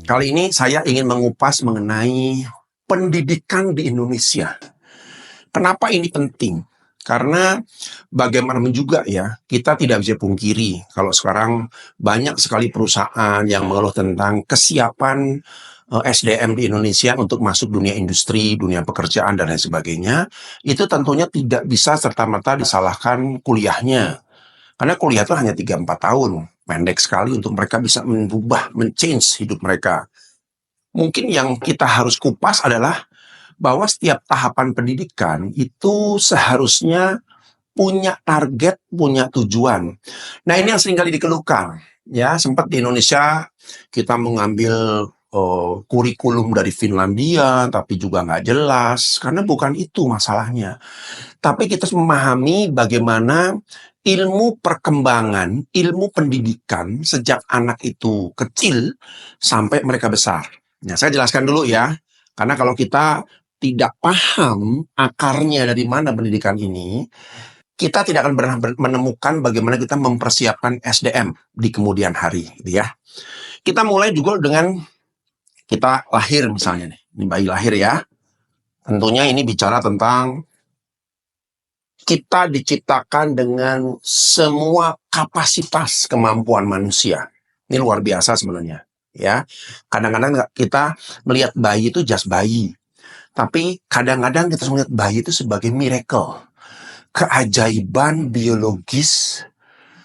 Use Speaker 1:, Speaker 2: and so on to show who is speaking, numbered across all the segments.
Speaker 1: Kali ini saya ingin mengupas mengenai pendidikan di Indonesia. Kenapa ini penting? Karena bagaimanapun juga ya, kita tidak bisa pungkiri kalau sekarang banyak sekali perusahaan yang mengeluh tentang kesiapan SDM di Indonesia untuk masuk dunia industri, dunia pekerjaan, dan lain sebagainya. Itu tentunya tidak bisa serta-merta disalahkan kuliahnya. Karena kuliah itu hanya 3-4 tahun. Pendek sekali untuk mereka bisa merubah, men-change hidup mereka. Mungkin yang kita harus kupas adalah bahwa setiap tahapan pendidikan itu seharusnya punya target, punya tujuan. Nah, ini yang seringkali dikeluhkan. Ya, sempat di Indonesia kita mengambil kurikulum dari Finlandia, tapi juga nggak jelas, karena bukan itu masalahnya. Tapi kita harus memahami bagaimana ilmu perkembangan, ilmu pendidikan sejak anak itu kecil sampai mereka besar. Nah, saya jelaskan dulu ya, karena kalau kita tidak paham akarnya dari mana pendidikan ini, kita tidak akan pernah menemukan bagaimana kita mempersiapkan SDM di kemudian hari, gitu ya. Kita mulai juga dengan kita lahir misalnya nih, ini bayi lahir ya. Tentunya ini bicara tentang kita diciptakan dengan semua kapasitas kemampuan manusia. Ini luar biasa sebenarnya, ya. Kadang-kadang kita melihat bayi itu just bayi, tapi kadang-kadang kita melihat bayi itu sebagai miracle, keajaiban biologis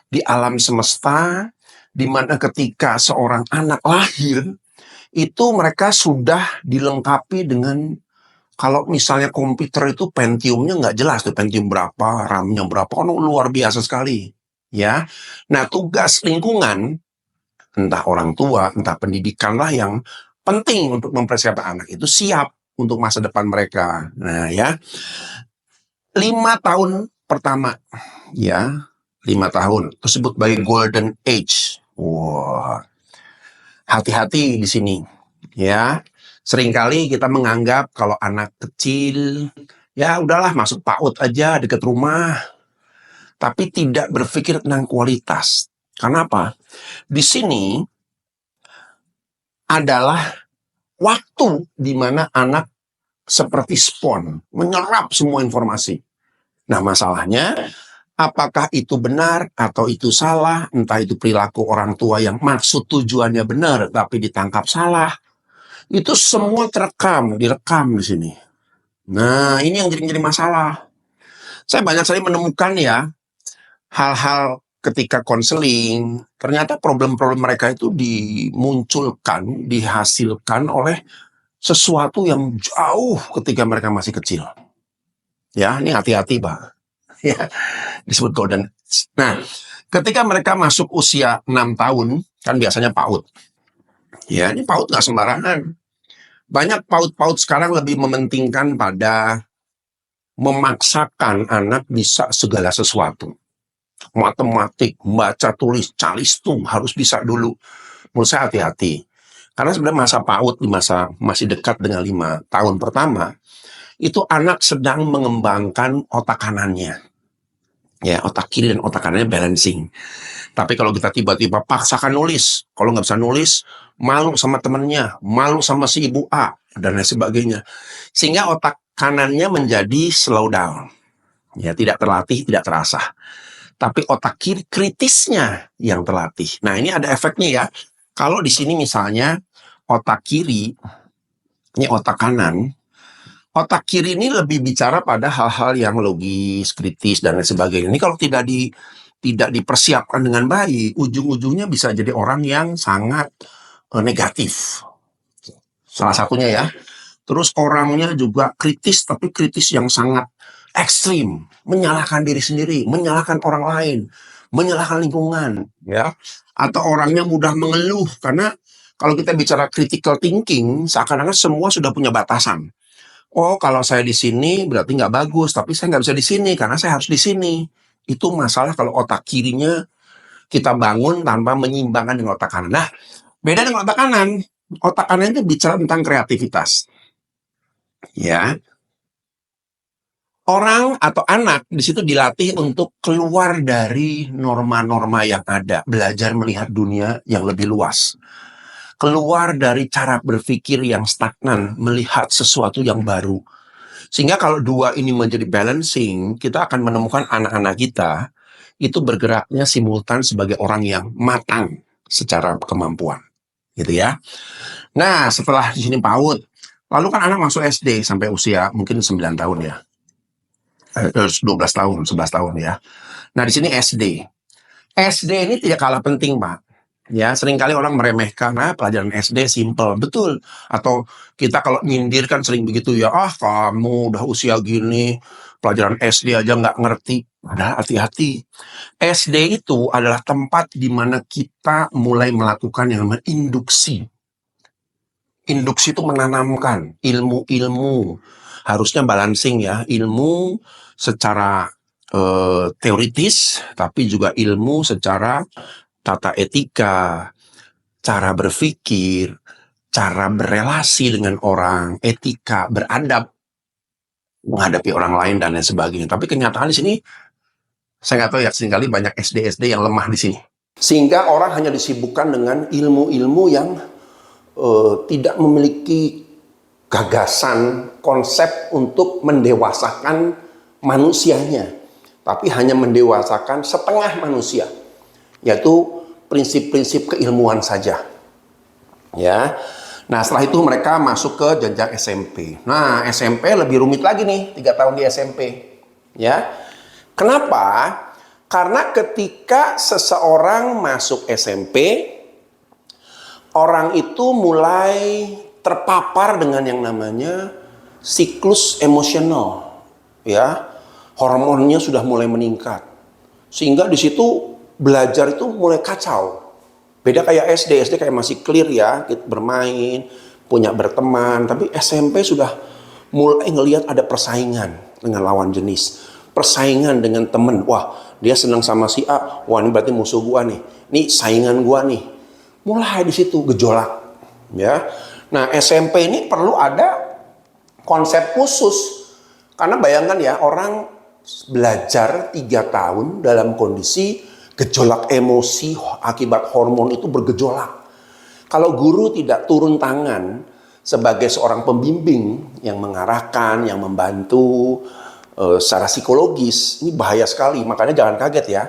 Speaker 1: di alam semesta, di mana ketika seorang anak lahir, itu mereka sudah dilengkapi dengan, kalau misalnya komputer itu Pentium-nya nggak jelas tuh, Pentium berapa, RAM-nya berapa, luar biasa sekali. Ya, nah tugas lingkungan, entah orang tua, entah pendidikan lah yang penting untuk mempersiapkan anak itu siap untuk masa depan mereka. Nah ya, 5 tahun pertama, ya, 5 tahun tersebut sebagai golden age. Wah, hati-hati di sini, ya. Seringkali kita menganggap kalau anak kecil, ya udahlah masuk PAUD aja dekat rumah, tapi tidak berpikir tentang kualitas. Kenapa? Di sini adalah waktu di mana anak seperti spon, menyerap semua informasi. Nah, masalahnya, apakah itu benar atau itu salah, entah itu perilaku orang tua yang maksud tujuannya benar tapi ditangkap salah, itu semua direkam di sini. Nah, ini yang jadi masalah. Saya banyak sekali menemukan ya, hal-hal ketika konseling, ternyata problem-problem mereka itu dimunculkan, dihasilkan oleh sesuatu yang jauh ketika mereka masih kecil. Ya, ini hati-hati, Pak. Ya, disebut golden. Nah, ketika mereka masuk usia 6 tahun, kan biasanya PAUD. Ya, ini PAUD nggak sembarangan. Banyak PAUD-PAUD sekarang lebih mementingkan pada memaksakan anak bisa segala sesuatu. Matematik, baca, tulis, calistung harus bisa dulu. Menurut saya hati-hati. Karena sebenarnya masa PAUD, di masa masih dekat dengan 5 tahun pertama, itu anak sedang mengembangkan otak kanannya. Ya, otak kiri dan otak kanannya balancing. Tapi kalau kita tiba-tiba paksakan nulis, kalau nggak bisa nulis, malu sama temennya, malu sama si ibu A, dan lain sebagainya. Sehingga otak kanannya menjadi slow down. Ya, tidak terlatih, tidak terasah. Tapi otak kiri kritisnya yang terlatih. Nah, ini ada efeknya ya. Kalau di sini misalnya otak kiri, ini otak kanan, otak kiri ini lebih bicara pada hal-hal yang logis, kritis, dan lain sebagainya. Ini kalau tidak dipersiapkan dengan baik, ujung-ujungnya bisa jadi orang yang sangat negatif. Salah satunya ya. Terus orangnya juga kritis, tapi kritis yang sangat ekstrim, menyalahkan diri sendiri, menyalahkan orang lain, menyalahkan lingkungan, ya. Atau orangnya mudah mengeluh, karena kalau kita bicara critical thinking, seakan-akan semua sudah punya batasan. Oh, kalau saya di sini berarti nggak bagus, tapi saya nggak bisa di sini karena saya harus di sini. Itu masalah kalau otak kirinya kita bangun tanpa menyimbangkan dengan otak kanan. Nah, beda dengan otak kanan. Otak kanan itu bicara tentang kreativitas. Ya, orang atau anak di situ dilatih untuk keluar dari norma-norma yang ada, belajar melihat dunia yang lebih luas. keluar dari cara berpikir yang stagnan, melihat sesuatu yang baru. Sehingga kalau dua ini menjadi balancing, kita akan menemukan anak-anak kita itu bergeraknya simultan sebagai orang yang matang secara kemampuan, gitu ya. Nah, setelah di sini PAUD, lalu kan anak masuk SD sampai usia mungkin 9 tahun ya. 12 tahun, 11 tahun ya. Nah, di sini SD. SD ini tidak kalah penting, Pak. Ya, seringkali orang meremehkan, pelajaran SD simple. Betul. Atau kita kalau nyindir kan sering begitu ya, kamu udah usia gini, pelajaran SD aja nggak ngerti. Padahal hati-hati. SD itu adalah tempat di mana kita mulai melakukan yang namanya induksi. Induksi itu menanamkan ilmu-ilmu. Harusnya balancing ya, ilmu secara teoritis, tapi juga ilmu secara tata etika, cara berpikir, cara berelasi dengan orang, etika, beradab, menghadapi orang lain, dan lain sebagainya. Tapi kenyataan di sini, saya nggak tahu ya, seringkali banyak SD-SD yang lemah di sini. Sehingga orang hanya disibukkan dengan ilmu-ilmu yang tidak memiliki gagasan, konsep untuk mendewasakan manusianya, tapi hanya mendewasakan setengah manusia, yaitu prinsip-prinsip keilmuan saja. Ya, nah setelah itu mereka masuk ke jenjang SMP. Nah SMP lebih rumit lagi nih, 3 tahun di SMP. Ya, kenapa? Karena ketika seseorang masuk SMP, orang itu mulai terpapar dengan yang namanya siklus emosional, ya, hormonnya sudah mulai meningkat, sehingga di situ belajar itu mulai kacau. Beda kayak SD kayak masih clear ya, kita bermain, punya berteman, tapi SMP sudah mulai ngelihat ada persaingan dengan lawan jenis, persaingan dengan temen. Wah, dia senang sama si A, wah ini berarti musuh gua nih, ini saingan gua nih. Mulai di situ gejolak, ya. Nah, SMP ini perlu ada konsep khusus. Karena bayangkan ya, orang belajar 3 tahun dalam kondisi gejolak emosi akibat hormon itu bergejolak. Kalau guru tidak turun tangan sebagai seorang pembimbing yang mengarahkan, yang membantu secara psikologis, ini bahaya sekali. Makanya jangan kaget ya.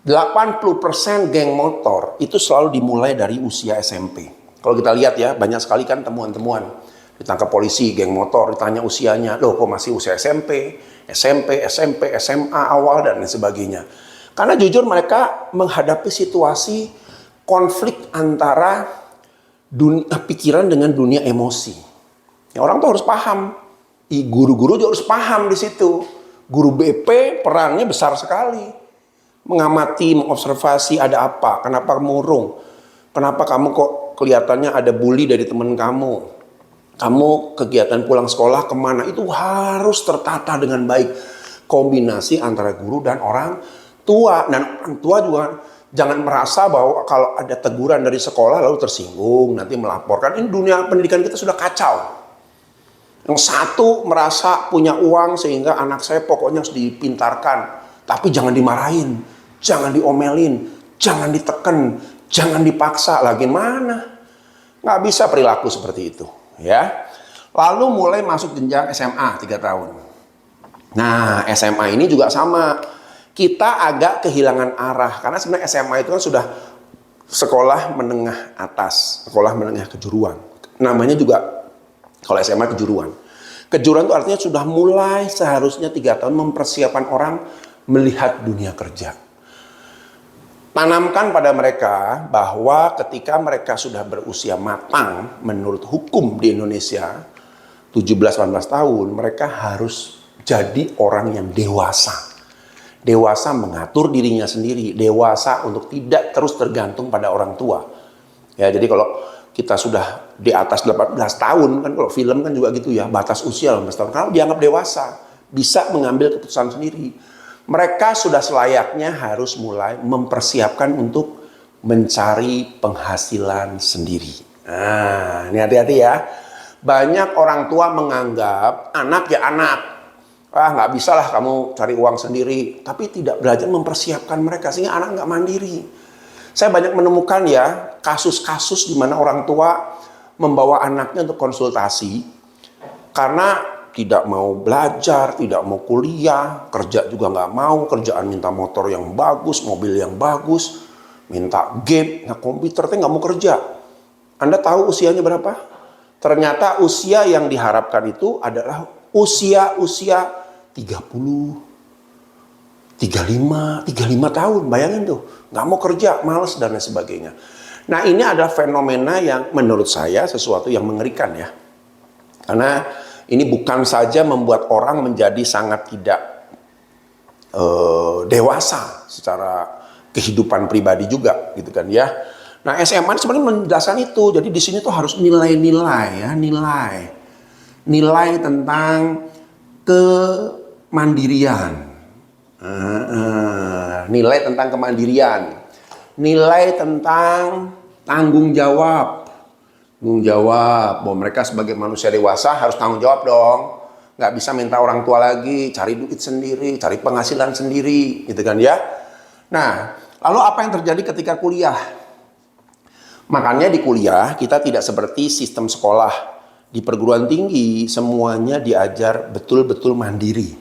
Speaker 1: 80% geng motor itu selalu dimulai dari usia SMP. Kalau kita lihat ya, banyak sekali kan temuan-temuan. Ditangkap polisi, geng motor, ditanya usianya. Loh, kok masih usia SMP, SMA awal, dan lain sebagainya. Karena jujur mereka menghadapi situasi konflik antara dunia pikiran dengan dunia emosi. Ya, orang tuh harus paham. Guru-guru juga harus paham di situ. Guru BP perannya besar sekali. Mengamati, mengobservasi ada apa, kenapa murung, kenapa kamu kok kelihatannya ada bully dari teman kamu, kegiatan pulang sekolah kemana, itu harus tertata dengan baik. Kombinasi antara guru dan orang tua. Dan orang tua juga jangan merasa bahwa kalau ada teguran dari sekolah lalu tersinggung, nanti melaporkan. Ini dunia pendidikan kita sudah kacau. Yang satu merasa punya uang sehingga anak saya pokoknya harus dipintarkan. Tapi jangan dimarahin, jangan diomelin, jangan diteken, jangan dipaksa. Lagi mana? Nggak bisa perilaku seperti itu, ya. Lalu mulai masuk jenjang SMA 3 tahun. Nah, SMA ini juga sama. Kita agak kehilangan arah karena sebenarnya SMA itu kan sudah sekolah menengah atas, sekolah menengah kejuruan. Namanya juga kalau SMA kejuruan. Kejuruan itu artinya sudah mulai seharusnya 3 tahun mempersiapkan orang melihat dunia kerja. Tanamkan pada mereka bahwa ketika mereka sudah berusia matang menurut hukum di Indonesia 17-18 tahun, mereka harus jadi orang yang dewasa. Dewasa mengatur dirinya sendiri, dewasa untuk tidak terus tergantung pada orang tua. Ya, jadi kalau kita sudah di atas 18 tahun, kan kalau film kan juga gitu ya, batas usia 18 tahun, kalau dianggap dewasa, bisa mengambil keputusan sendiri. Mereka sudah selayaknya harus mulai mempersiapkan untuk mencari penghasilan sendiri. Nah, ini hati-hati ya. Banyak orang tua menganggap anak ya anak. Nggak bisa lah kamu cari uang sendiri. Tapi tidak belajar mempersiapkan mereka sehingga anak nggak mandiri. Saya banyak menemukan ya kasus-kasus di mana orang tua membawa anaknya untuk konsultasi karena tidak mau belajar, tidak mau kuliah, kerja juga nggak mau, kerjaan minta motor yang bagus, mobil yang bagus, minta game, nah komputer nggak mau kerja. Anda tahu usianya berapa? Ternyata usia yang diharapkan itu adalah usia 30, 35 tahun. Bayangin tuh, nggak mau kerja, males dan lain sebagainya. Nah ini adalah fenomena yang menurut saya sesuatu yang mengerikan ya. Karena ini bukan saja membuat orang menjadi sangat tidak dewasa secara kehidupan pribadi juga gitu kan ya. Nah SMA sebenarnya menjelaskan itu. Jadi di sini tuh harus nilai-nilai ya, nilai tentang kemandirian, nilai tentang kemandirian, nilai tentang tanggung jawab bahwa mereka sebagai manusia dewasa harus tanggung jawab dong. Nggak bisa minta orang tua lagi, cari duit sendiri, cari penghasilan sendiri, gitu kan ya. Nah, lalu apa yang terjadi ketika kuliah? Makanya di kuliah kita tidak seperti sistem sekolah. Di perguruan tinggi semuanya diajar betul-betul mandiri.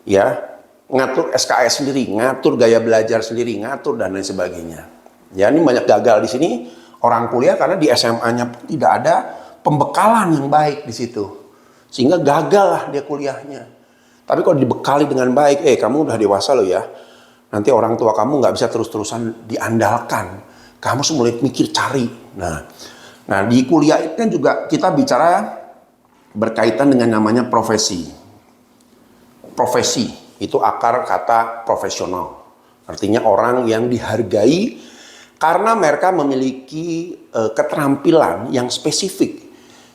Speaker 1: Ya, ngatur SKS sendiri, ngatur gaya belajar sendiri, ngatur dan lain sebagainya. Ya, ini banyak gagal di sini orang kuliah karena di SMA-nya pun tidak ada pembekalan yang baik di situ. Sehingga gagal lah dia kuliahnya. Tapi kalau dibekali dengan baik, kamu udah dewasa loh ya. Nanti orang tua kamu nggak bisa terus-terusan diandalkan. Kamu harus mulai mikir cari. Nah di kuliah itu kan juga kita bicara berkaitan dengan namanya profesi. Profesi itu akar kata profesional. Artinya orang yang dihargai karena mereka memiliki keterampilan yang spesifik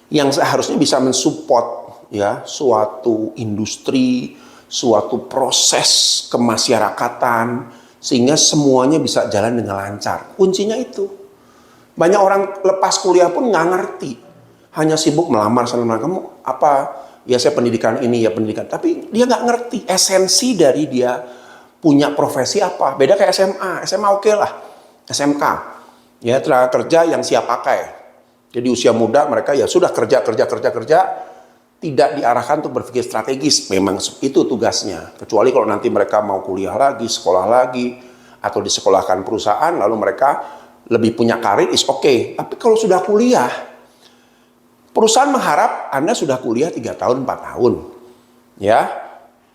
Speaker 1: yang seharusnya bisa mensupport ya suatu industri, suatu proses kemasyarakatan sehingga semuanya bisa jalan dengan lancar. Kuncinya itu. Banyak orang lepas kuliah pun nggak ngerti, hanya sibuk melamar sana. Kamu apa? Ya saya pendidikan ini ya pendidikan, tapi dia nggak ngerti esensi dari dia punya profesi apa. Beda kayak SMA oke lah, SMK ya tenaga kerja yang siap pakai. Jadi usia muda mereka ya sudah kerja, tidak diarahkan untuk berpikir strategis. Memang itu tugasnya. Kecuali kalau nanti mereka mau kuliah lagi, sekolah lagi, atau disekolahkan perusahaan, lalu mereka lebih punya karir, is okay. Tapi kalau sudah kuliah, perusahaan mengharap Anda sudah kuliah 3 tahun, 4 tahun. Ya,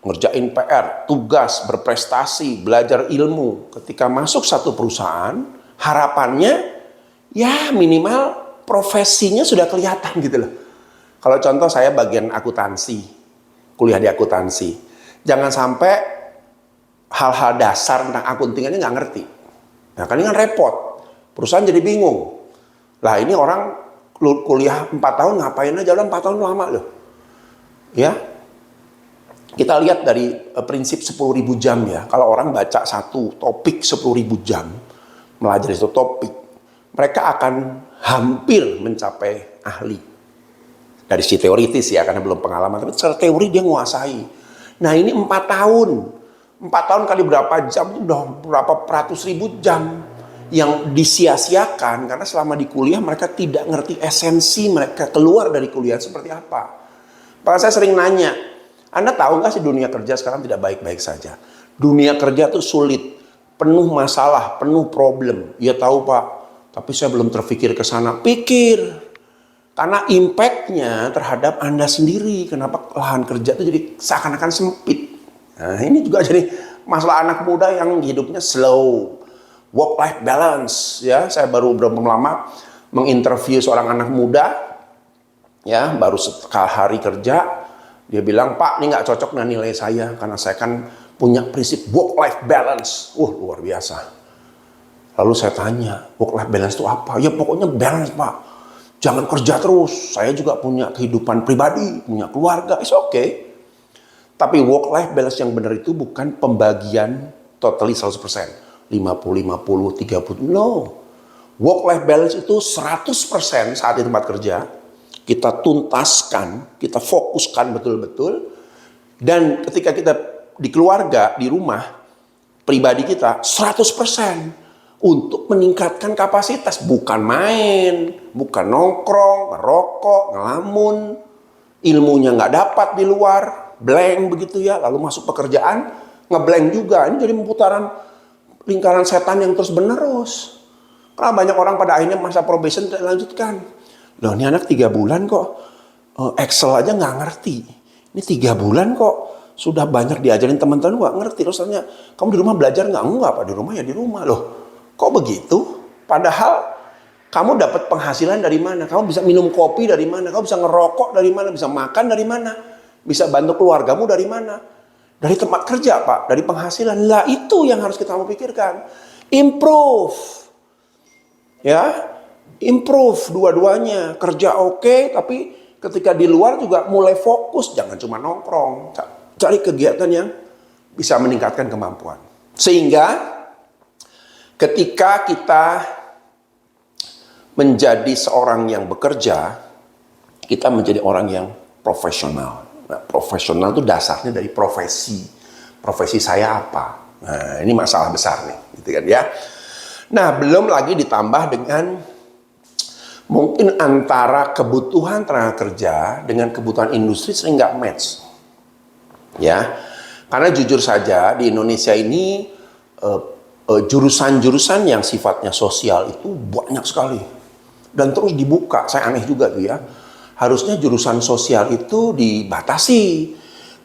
Speaker 1: ngerjain PR, tugas, berprestasi, belajar ilmu. Ketika masuk satu perusahaan, harapannya ya minimal profesinya sudah kelihatan gitu loh. Kalau contoh saya bagian akuntansi, kuliah di akuntansi. Jangan sampai hal-hal dasar tentang akunting ini nggak ngerti. Nah kan ini kan repot. Perusahaan jadi bingung. Lah ini orang kuliah 4 tahun ngapain aja, udah 4 tahun lama loh. Ya. Kita lihat dari prinsip 10.000 jam ya. Kalau orang baca satu topik 10.000 jam, melajari satu topik, mereka akan hampir mencapai ahli. Dari si teoritis ya, karena belum pengalaman. Tapi secara teori dia menguasai. Nah ini 4 tahun. 4 tahun kali berapa jam, itu udah berapa ratus ribu jam. Yang disia-siakan, karena selama di kuliah mereka tidak ngerti esensi mereka keluar dari kuliah seperti apa. Bahkan saya sering nanya, Anda tahu nggak sih dunia kerja sekarang tidak baik-baik saja? Dunia kerja tuh sulit, penuh masalah, penuh problem. Ya tahu Pak, tapi saya belum terpikir ke sana. Pikir. Karena impact-nya terhadap Anda sendiri. Kenapa lahan kerja itu jadi seakan-akan sempit. Nah ini juga jadi masalah anak muda yang hidupnya slow. Work-life balance. Ya, saya baru berapa lama menginterview seorang anak muda. Ya, baru sekali kerja. Dia bilang, Pak ini nggak cocok dengan nilai saya. Karena saya kan punya prinsip work-life balance. Luar biasa. Lalu saya tanya, work-life balance itu apa? Ya pokoknya balance Pak. Jangan kerja terus. Saya juga punya kehidupan pribadi, punya keluarga. It's okay. Tapi work life balance yang benar itu bukan pembagian totally 100%. 50, 50, 30. No. Work life balance itu 100% saat di tempat kerja. Kita tuntaskan, kita fokuskan betul-betul. Dan ketika kita di keluarga, di rumah, pribadi kita 100%. untuk meningkatkan kapasitas, bukan main, bukan nongkrong, ngerokok, ngelamun, ilmunya nggak dapat di luar, blank begitu ya, lalu masuk pekerjaan, ngeblank juga. Ini jadi putaran lingkaran setan yang terus menerus. Karena banyak orang pada akhirnya masa probation tidak lanjutkan. Loh, ini anak 3 bulan kok Excel aja nggak ngerti. Ini 3 bulan kok sudah banyak diajarin teman-teman nggak ngerti. Terus tanya, kamu di rumah belajar nggak? Enggak Pak, di rumah ya di rumah. Loh, kok begitu? Padahal kamu dapat penghasilan dari mana? Kamu bisa minum kopi dari mana? Kamu bisa ngerokok dari mana? Bisa makan dari mana? Bisa bantu keluargamu dari mana? Dari tempat kerja Pak, dari penghasilan. Lah itu yang harus kita mau pikirkan. Improve. Ya, improve dua-duanya. Kerja oke, tapi ketika di luar juga mulai fokus. Jangan cuma nongkrong. Cari kegiatan yang bisa meningkatkan kemampuan. Sehingga ketika kita menjadi seorang yang bekerja, kita menjadi orang yang profesional. Nah, profesional itu dasarnya dari profesi. Profesi saya apa? Nah, ini masalah besar nih, gitu kan ya. Nah, belum lagi ditambah dengan mungkin antara kebutuhan tenaga kerja dengan kebutuhan industri sering nggak match. Ya, karena jujur saja di Indonesia ini jurusan-jurusan yang sifatnya sosial itu banyak sekali. Dan terus dibuka, saya aneh juga tuh ya. Harusnya jurusan sosial itu dibatasi.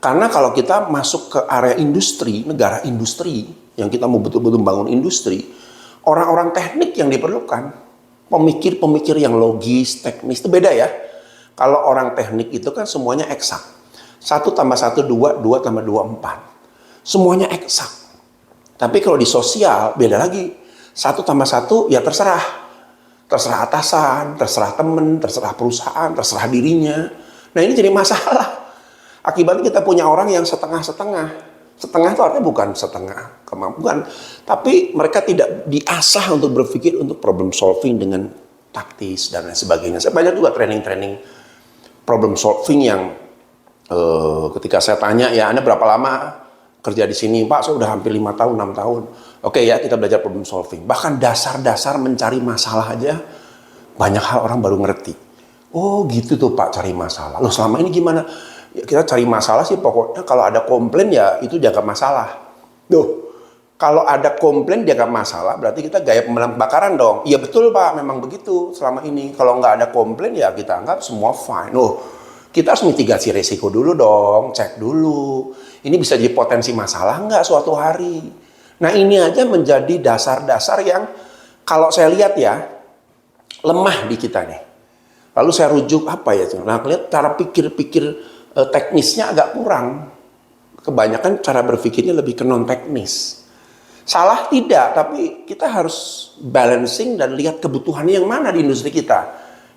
Speaker 1: Karena kalau kita masuk ke area industri, negara industri, yang kita mau betul-betul bangun industri, orang-orang teknik yang diperlukan, pemikir-pemikir yang logis, teknis, itu beda ya. Kalau orang teknik itu kan semuanya eksak. 1 tambah 1, 2, 2 tambah 2, 4. Semuanya eksak. Tapi kalau di sosial, beda lagi. 1 tambah 1, ya terserah. Terserah atasan, terserah teman, terserah perusahaan, terserah dirinya. Nah ini jadi masalah. Akibatnya kita punya orang yang setengah-setengah. Setengah itu artinya bukan setengah kemampuan, tapi mereka tidak diasah untuk berpikir untuk problem solving dengan taktis dan lain sebagainya. Saya banyak juga training-training problem solving yang ketika saya tanya, ya Anda berapa lama kerja di sini? Pak, saya udah hampir 5 tahun, 6 tahun. Oke ya, kita belajar problem solving. Bahkan dasar-dasar mencari masalah aja, banyak hal orang baru ngerti. Oh gitu tuh Pak, cari masalah. Loh selama ini gimana? Ya, kita cari masalah sih pokoknya kalau ada komplain ya itu dianggap masalah. Duh, kalau ada komplain dianggap masalah berarti kita gaya pemadam kebakaran dong. Iya betul Pak, memang begitu selama ini. Kalau nggak ada komplain ya kita anggap semua fine. Loh, kita harus mitigasi resiko dulu dong, cek dulu. Ini bisa jadi potensi masalah nggak suatu hari. Nah ini aja menjadi dasar-dasar yang kalau saya lihat ya lemah di kita nih. Lalu saya rujuk apa ya? Nah, lihat cara pikir-pikir teknisnya agak kurang. Kebanyakan cara berpikirnya lebih ke non teknis. Salah tidak, tapi kita harus balancing dan lihat kebutuhannya yang mana di industri kita.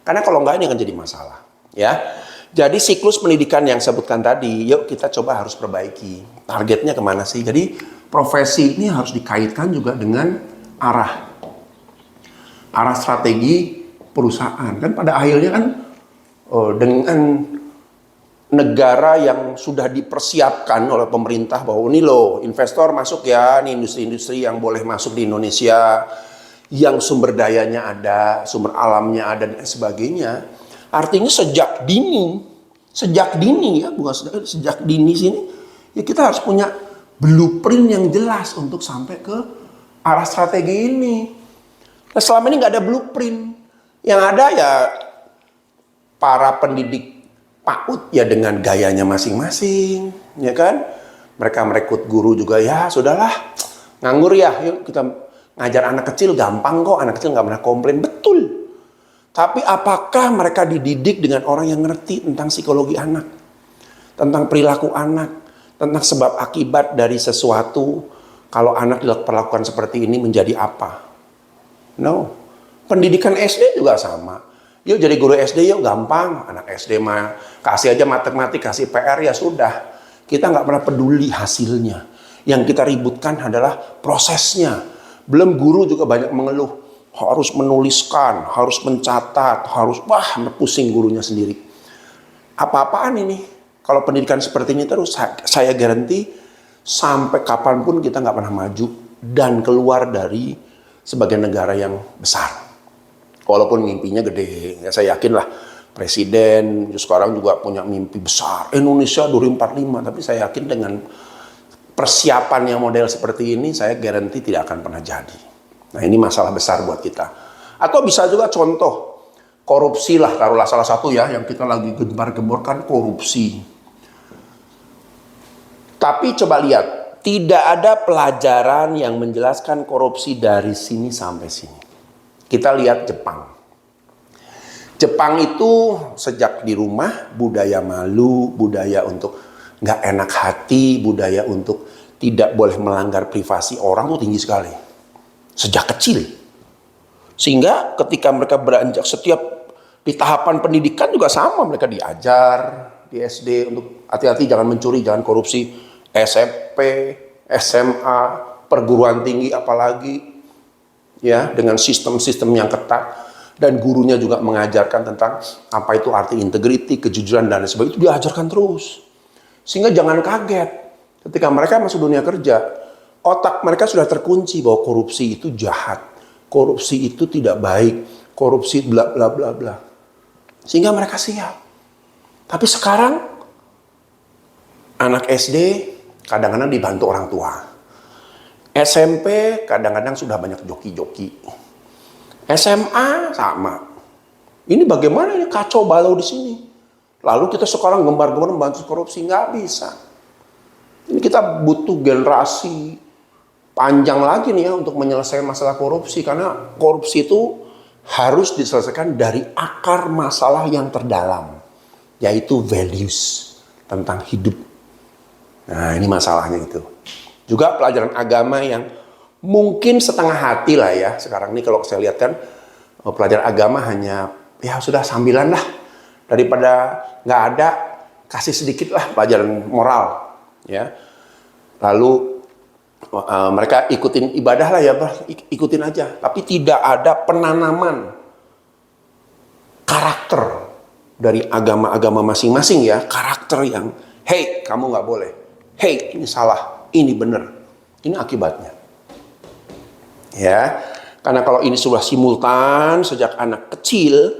Speaker 1: Karena kalau enggak ini akan jadi masalah, ya. Jadi siklus pendidikan yang sebutkan tadi, yuk kita coba harus perbaiki. Targetnya kemana sih? Jadi profesi ini harus dikaitkan juga dengan arah strategi perusahaan. Kan pada akhirnya kan dengan negara yang sudah dipersiapkan oleh pemerintah bahwa ini loh investor masuk ya, ini industri-industri yang boleh masuk di Indonesia, yang sumber dayanya ada, sumber alamnya ada dan sebagainya. Artinya sejak dini ya, bukan sejak dini sini, ya kita harus punya blueprint yang jelas untuk sampai ke arah strategi ini. Nah, selama ini nggak ada blueprint, yang ada ya para pendidik PAUD ya dengan gayanya masing-masing, ya kan? Mereka merekrut guru juga ya sudahlah, nganggur ya, yuk kita ngajar anak kecil gampang kok, anak kecil nggak pernah komplain, betul. Tapi apakah mereka dididik dengan orang yang ngerti tentang psikologi anak, tentang perilaku anak, tentang sebab akibat dari sesuatu kalau anak diperlakukan seperti ini menjadi apa? No, pendidikan SD juga sama. Yuk jadi guru SD yuk gampang, anak SD mah kasih aja matematik, kasih PR ya sudah. Kita nggak pernah peduli hasilnya. Yang kita ributkan adalah prosesnya. Belum guru juga banyak mengeluh, harus menuliskan, harus mencatat, harus pusing gurunya sendiri. Apa-apaan ini? Kalau pendidikan seperti ini terus, saya garanti sampai kapanpun kita nggak pernah maju dan keluar dari sebagai negara yang besar. Walaupun mimpinya gede, ya saya yakin lah Presiden sekarang juga punya mimpi besar, Indonesia 2045, tapi saya yakin dengan persiapan yang model seperti ini, saya garansi tidak akan pernah jadi. Nah ini masalah besar buat kita. Atau bisa juga contoh, korupsi lah, taruhlah salah satu ya, yang kita lagi gembar-gemborkan korupsi. Tapi coba lihat, tidak ada pelajaran yang menjelaskan korupsi dari sini sampai sini. Kita lihat Jepang. Jepang itu sejak di rumah, budaya malu, budaya untuk nggak enak hati, budaya untuk tidak boleh melanggar privasi orang tuh tinggi sekali. Sejak kecil. Sehingga ketika mereka beranjak setiap di tahapan pendidikan juga sama, mereka diajar di SD untuk hati-hati jangan mencuri, jangan korupsi. SMP, SMA, perguruan tinggi apalagi ya dengan sistem-sistem yang ketat dan gurunya juga mengajarkan tentang apa itu arti integriti, kejujuran dan sebagainya, itu diajarkan terus. Sehingga jangan kaget ketika mereka masuk dunia kerja, otak mereka sudah terkunci bahwa korupsi itu jahat, korupsi itu tidak baik, korupsi bla bla bla bla. Sehingga mereka siap. Tapi sekarang anak SD kadang-kadang dibantu orang tua. SMP kadang-kadang sudah banyak joki-joki. SMA sama. Ini bagaimana ini kacau balau di sini. Lalu kita sekarang gembar-gembar membantu korupsi, nggak bisa. Ini kita butuh generasi panjang lagi nih ya untuk menyelesaikan masalah korupsi, karena korupsi itu harus diselesaikan dari akar masalah yang terdalam, yaitu values tentang hidup. Nah ini masalahnya itu. Juga pelajaran agama yang mungkin setengah hati lah ya. Sekarang ini kalau saya lihat kan pelajaran agama hanya ya sudah sambilan lah. Daripada nggak ada, kasih sedikit lah pelajaran moral. Ya. Lalu mereka ikutin ibadah lah ya, ikutin aja. Tapi tidak ada penanaman karakter dari agama-agama masing-masing ya. Karakter yang, hey kamu nggak boleh. Hey, ini salah, ini benar. Ini akibatnya. Ya, karena kalau ini sudah simultan sejak anak kecil,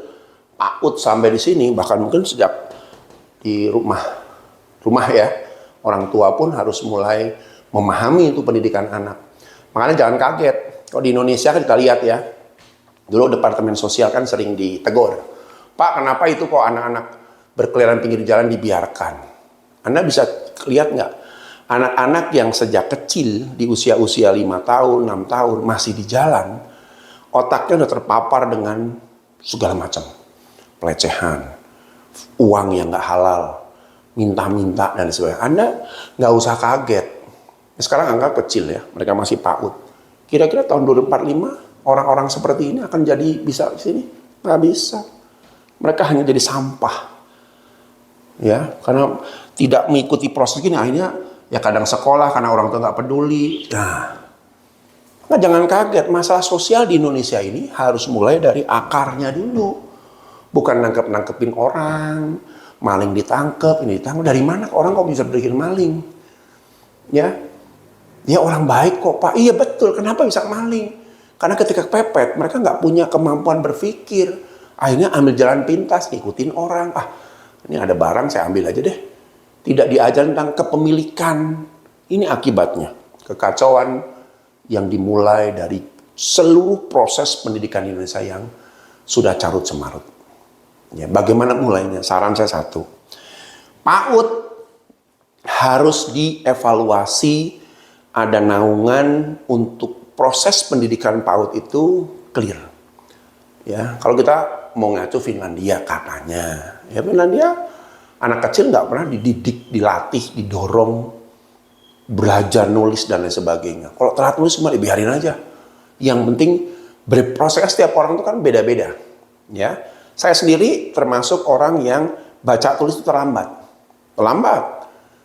Speaker 1: PAUD sampai di sini, bahkan mungkin sejak di rumah ya, orang tua pun harus mulai memahami itu pendidikan anak. Makanya jangan kaget, kalau di Indonesia kan kita lihat ya, dulu Departemen Sosial kan sering ditegur. Pak, kenapa itu kok anak-anak berkeliaran pinggir jalan dibiarkan? Anda bisa lihat nggak? Anak-anak yang sejak kecil di usia-usia 5 tahun, 6 tahun masih di jalan, otaknya udah terpapar dengan segala macam. Pelecehan, uang yang nggak halal, minta-minta dan sebagainya. Anda nggak usah kaget. Sekarang angka kecil ya, mereka masih PAUD. Kira-kira tahun 2045 orang-orang seperti ini akan jadi bisa di sini? Nggak bisa. Mereka hanya jadi sampah. Ya, karena tidak mengikuti proses ini akhirnya ya kadang sekolah karena orang tua nggak peduli. Nah, jangan kaget, masalah sosial di Indonesia ini harus mulai dari akarnya dulu. Bukan nangkep-nangkepin orang, maling ditangkep, ini ditangkep. Dari mana orang kok bisa berpikir maling? Ya orang baik kok Pak. Iya betul, kenapa bisa maling? Karena ketika kepepet, mereka nggak punya kemampuan berpikir. Akhirnya ambil jalan pintas, ikutin orang. Ini ada barang, saya ambil aja deh. Tidak diajar tentang kepemilikan. Ini akibatnya. Kekacauan yang dimulai dari seluruh proses pendidikan Indonesia yang sudah carut semarut. Ya, bagaimana mulainya? Saran saya satu. PAUD harus dievaluasi, ada naungan untuk proses pendidikan PAUD itu clear. Ya, kalau kita mau ngacu Finlandia katanya. Ya Finlandia anak kecil nggak pernah dididik, dilatih, didorong, belajar nulis dan lain sebagainya. Kalau telat nulis cuma dibiarin aja. Yang penting berproses, setiap orang itu kan beda-beda. Ya, saya sendiri termasuk orang yang baca tulis itu terlambat.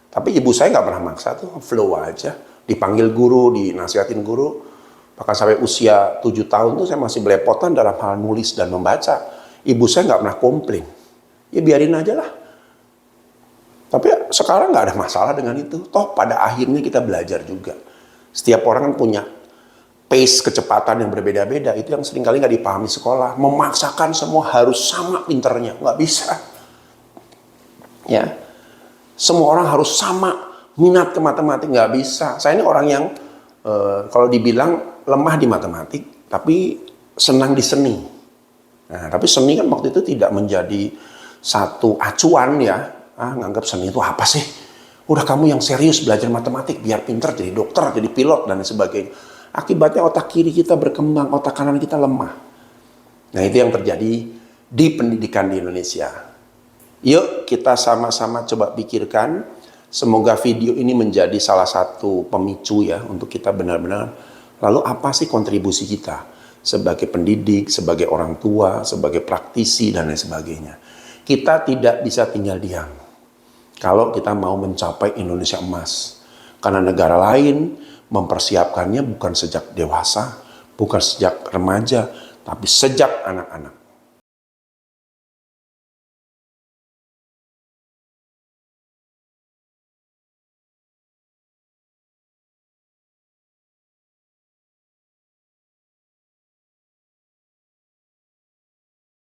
Speaker 1: Tapi ibu saya nggak pernah maksa tuh, flow aja. Dipanggil guru, dinasihatin guru. Bahkan sampai usia 7 tahun tuh saya masih belepotan dalam hal nulis dan membaca. Ibu saya nggak pernah komplain. Ya biarin aja lah. Tapi sekarang nggak ada masalah dengan itu. Toh pada akhirnya kita belajar juga. Setiap orang kan punya pace kecepatan yang berbeda-beda, itu yang seringkali nggak dipahami sekolah. Memaksakan semua harus sama pinternya, nggak bisa. Ya, semua orang harus sama minat ke matematik, nggak bisa. Saya ini orang yang kalau dibilang lemah di matematik, tapi senang di seni. Nah, tapi seni kan waktu itu tidak menjadi satu acuan ya. Nganggap seni itu apa sih? Udah kamu yang serius belajar matematik biar pinter jadi dokter, jadi pilot dan sebagainya. Akibatnya otak kiri kita berkembang, otak kanan kita lemah. Nah, itu yang terjadi di pendidikan di Indonesia. Yuk kita sama-sama coba pikirkan. Semoga video ini menjadi salah satu pemicu ya untuk kita benar-benar, lalu apa sih kontribusi kita sebagai pendidik, sebagai orang tua, sebagai praktisi dan lain sebagainya. Kita tidak bisa tinggal diam kalau kita mau mencapai Indonesia emas. Karena negara lain mempersiapkannya bukan sejak dewasa, bukan sejak remaja, tapi sejak anak-anak.